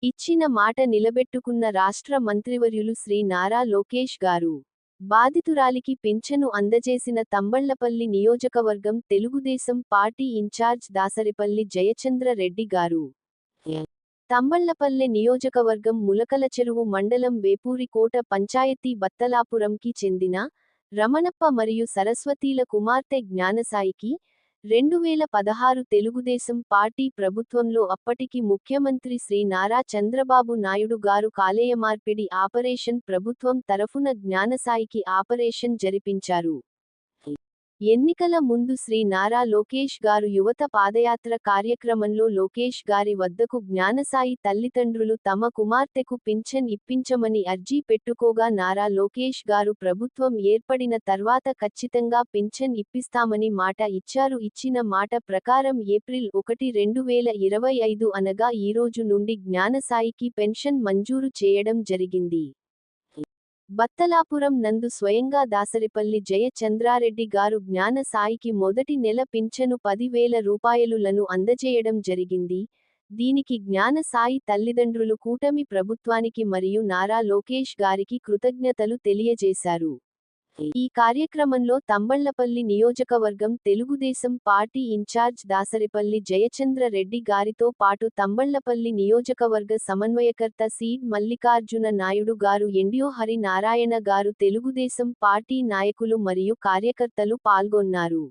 ఇచ్చిన మాట నిలబెట్టుకున్న రాష్ట్ర మంత్రివర్యులు శ్రీ నారా లోకేష్ గారు. బాధితురాలికి పింఛను అందజేసిన తంబళ్లపల్లి నియోజకవర్గం తెలుగుదేశం పార్టీ ఇన్ఛార్జ్ దాసరిపల్లి జయచంద్ర రెడ్డి గారు. తంబళ్లపల్లె నియోజకవర్గం ములకలచెరువు మండలం వేపూరికోట పంచాయతీ బత్తలాపురంకి చెందిన రమణప్ప మరియు సరస్వతీల కుమార్తె జ్ఞానసాయికి 2016 తెలుగుదేశం పార్టీ ప్రభుత్వంలో అప్పటికి ముఖ్యమంత్రి శ్రీ నారా చంద్రబాబు నాయుడు గారు కాలేయమార్పిడి ఆపరేషన్ ప్రభుత్వం తరఫున జ్ఞానసాయికి ఆపరేషన్ జరిపించారు. ఎన్నికల ముందు శ్రీ నారా లోకేష్ గారు యువత పాదయాత్ర కార్యక్రమంలో లోకేష్ గారి వద్దకు జ్ఞానసాయి తల్లిదండ్రులు తమ కుమార్తెకు పింఛన్ ఇప్పించమని అర్జీ పెట్టుకోగా నారా లోకేష్ గారు ప్రభుత్వం ఏర్పడిన తర్వాత ఖచ్చితంగా పింఛన్ ఇప్పిస్తామని మాట ఇచ్చారు. ఇచ్చిన మాట ప్రకారం ఏప్రిల్ 1, 2025 అనగా ఈరోజు నుండి జ్ఞానసాయికి పెన్షన్ మంజూరు చేయడం జరిగింది. బత్తలాపురం నందు స్వయంగా దాసరిపల్లి జయ చంద్రారెడ్డి గారు జ్ఞాన సాయికి మొదటి నెల పింఛను 10,000 రూపాయలులను అందజేయడం జరిగింది. దీనికి జ్ఞాన సాయి తల్లిదండ్రులు కూటమి ప్రభుత్వానికి మరియు నారా లోకేష్ గారికి కృతజ్ఞతలు తెలియజేశారు. ఈ కార్యక్రమంలో తంబళ్లపల్లి నియోజకవర్గం తెలుగుదేశం పార్టీ ఇన్ఛార్జ్ దాసరిపల్లి జయచంద్ర రెడ్డి గారితో పాటు తంబళ్లపల్లి నియోజకవర్గ సమన్వయకర్త సీడ్ మల్లికార్జున నాయుడు గారు, ఎండియో హరి నారాయణ గారు, తెలుగుదేశం పార్టీ నాయకులు మరియు కార్యకర్తలు పాల్గొన్నారు.